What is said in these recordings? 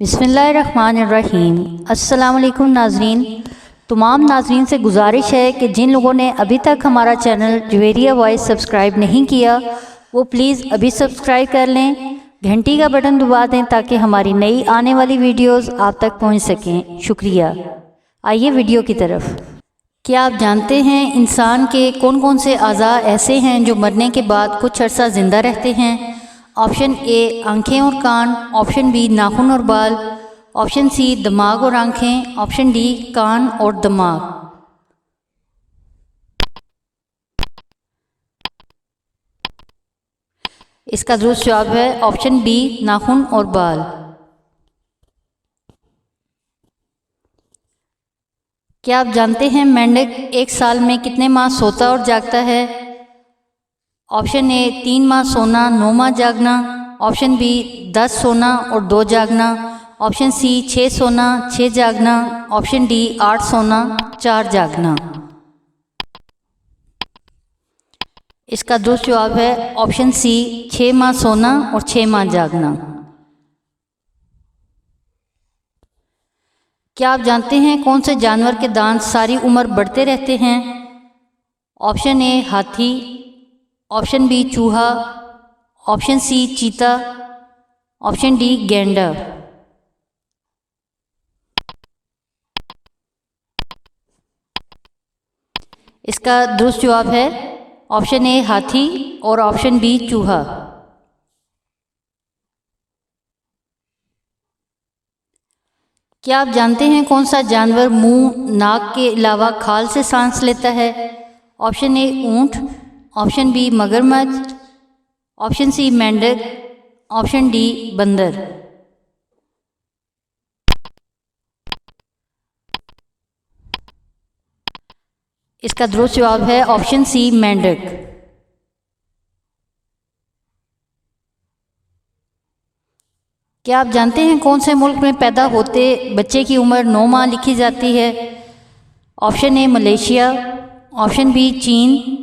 बिस्मिल्लाहिर्रहमानिर्रहीम। अस्सलाम वालेकुम नाज़रीन। तमाम नाज़रीन से गुजारिश है कि जिन लोगों ने अभी तक हमारा चैनल जुवेरिया वॉइस सब्सक्राइब नहीं किया वो प्लीज़ अभी सब्सक्राइब कर लें, घंटी का बटन दबा दें ताकि हमारी नई आने वाली वीडियोस आप तक पहुंच सकें। शुक्रिया। आइए वीडियो की तरफ। क्या आप जानते हैं इंसान के कौन कौन से अज़ा ऐसे हैं जो मरने के बाद कुछ अर्सा ज़िंदा रहते हैं? ऑप्शन ए आंखें और कान, ऑप्शन बी नाखून और बाल, ऑप्शन सी दिमाग और आंखें, ऑप्शन डी कान और दिमाग। इसका दुरुस्त जवाब है ऑप्शन बी नाखून और बाल। क्या आप जानते हैं मेंढक एक साल में कितने माह सोता और जागता है? ऑप्शन ए 3 माह सोना 9 माह जागना, ऑप्शन बी 10 सोना और 2 जागना, ऑप्शन सी 6 सोना 6 जागना, ऑप्शन डी 8 सोना 4 जागना। इसका दुरुस्त जवाब है ऑप्शन सी 6 माह सोना और 6 माह जागना। क्या आप जानते हैं कौन से जानवर के दांत सारी उम्र बढ़ते रहते हैं? ऑप्शन ए हाथी, ऑप्शन बी चूहा, ऑप्शन सी चीता, ऑप्शन डी गैंडा। इसका दुरुस्त जवाब है ऑप्शन ए हाथी और ऑप्शन बी चूहा। क्या आप जानते हैं कौन सा जानवर मुंह नाक के अलावा खाल से सांस लेता है? ऑप्शन ए ऊंट, ऑप्शन बी मगरमच्छ, ऑप्शन सी मेंढक, ऑप्शन डी बंदर। इसका दुरुस्त जवाब है ऑप्शन सी मेंढक। क्या आप जानते हैं कौन से मुल्क में पैदा होते बच्चे की उम्र 9 माह लिखी जाती है? Option A Malaysia, option B चीन,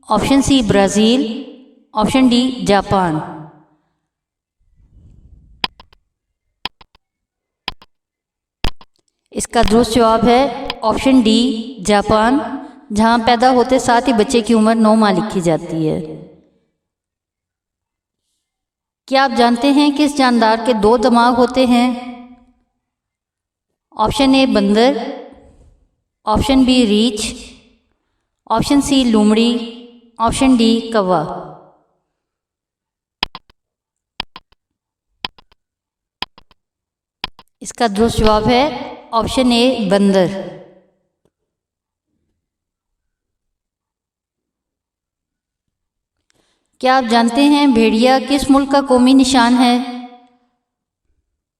option C Brazil, option D जापान। इसका दुरुस्त जवाब है ऑप्शन डी जापान, जहां पैदा होते साथ ही बच्चे की उम्र 9 माह लिखी जाती है। क्या आप जानते हैं किस जानदार के 2 दिमाग होते हैं? ऑप्शन ए बंदर, ऑप्शन बी रीछ, ऑप्शन सी लोमड़ी, ऑप्शन डी कौवा। इसका दुरुस्त जवाब है ऑप्शन ए बंदर। क्या आप जानते हैं भेड़िया किस मुल्क का कौमी निशान है?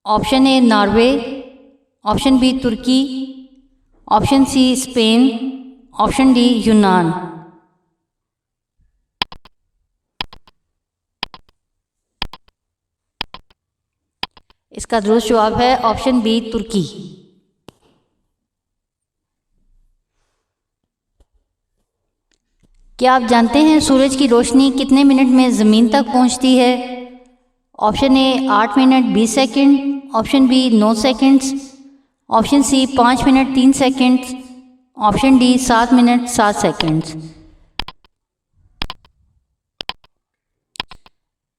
Option A Norway, option B तुर्की, option C Spain, option D यूनान। इसका दुरुस्त जवाब है ऑप्शन बी तुर्की। क्या आप जानते हैं सूरज की रोशनी कितने मिनट में ज़मीन तक पहुंचती है? Option A 8 minute 20 second, option B 9 seconds, option C 5 minute 3 seconds, option D 7 minute 7 seconds.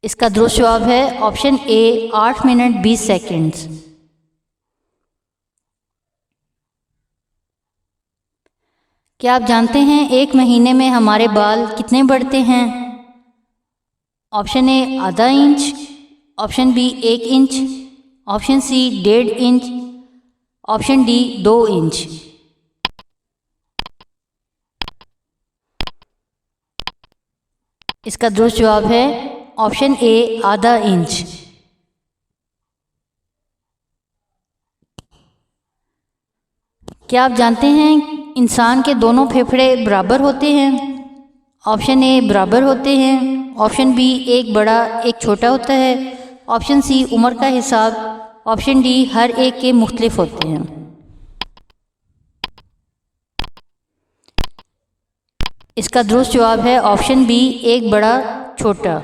इसका दुरुस्त जवाब है ऑप्शन ए 8 मिनट 20 सेकंड्स। क्या आप जानते हैं एक महीने में हमारे बाल कितने बढ़ते हैं? ऑप्शन ए आधा inch, option B 1 inch, option C 1.5 inch, option D 2 inch. इसका दुरुस्त जवाब है ऑप्शन ए आधा इंच। क्या आप जानते हैं इंसान के दोनों फेफड़े बराबर होते हैं? ऑप्शन ए बराबर होते हैं, ऑप्शन बी एक बड़ा एक छोटा होता है, ऑप्शन सी उम्र का हिसाब, ऑप्शन डी हर एक के मुख्तलिफ होते हैं। इसका दुरुस्त जवाब है ऑप्शन बी एक बड़ा छोटा।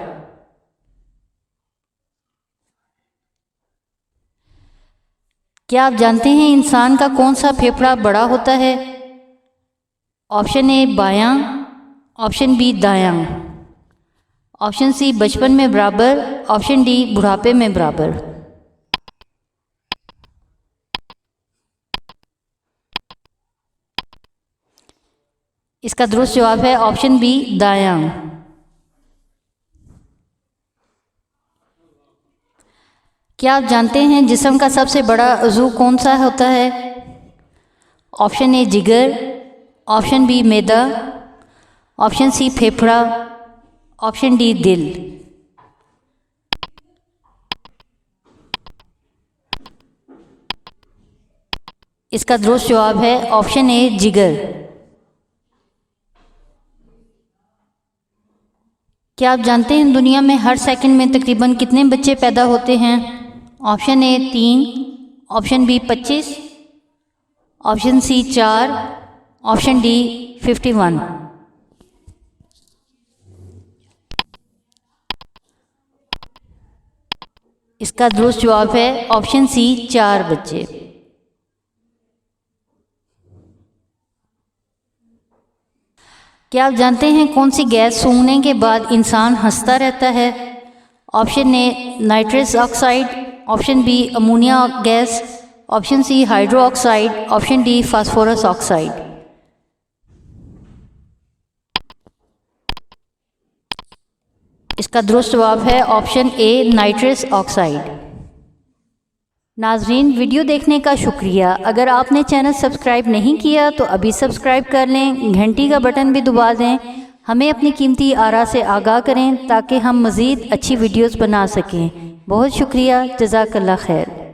क्या आप जानते हैं इंसान का कौन सा फेफड़ा बड़ा होता है? ऑप्शन ए बायां, ऑप्शन बी दायां, ऑप्शन सी बचपन में बराबर, ऑप्शन डी बुढ़ापे में बराबर। इसका दुरुस्त जवाब है ऑप्शन बी दायां। क्या आप जानते हैं जिस्म का सबसे बड़ा उज़ू कौन सा होता है? ऑप्शन ए जिगर, ऑप्शन बी मैदा, ऑप्शन सी फेफड़ा, ऑप्शन डी दिल। इसका दुरुस्त जवाब है ऑप्शन ए जिगर। क्या आप जानते हैं दुनिया में हर सेकंड में तकरीबन कितने बच्चे पैदा होते हैं? Option A 3, option B 25, option C 4, option D 51। इसका दुरुस्त जवाब है ऑप्शन सी 4 बच्चे। क्या आप जानते हैं कौन सी गैस सूंघने के बाद इंसान हंसता रहता है? Option A nitrous oxide, option B ammonia gas, option C hydro oxide, option D phosphorus oxide. इसका दुरुस्त जवाब है ऑप्शन ए नाइट्रस ऑक्साइड। नाजरीन, वीडियो देखने का शुक्रिया। अगर आपने चैनल सब्सक्राइब नहीं किया तो अभी सब्सक्राइब कर लें, घंटी का बटन भी दबा दें। हमें अपनी कीमती आरा से आगाह करें ताकि हम मज़ीद अच्छी वीडियोस बना सकें। बहुत शुक्रिया, जज़ाकल्लाह खैर।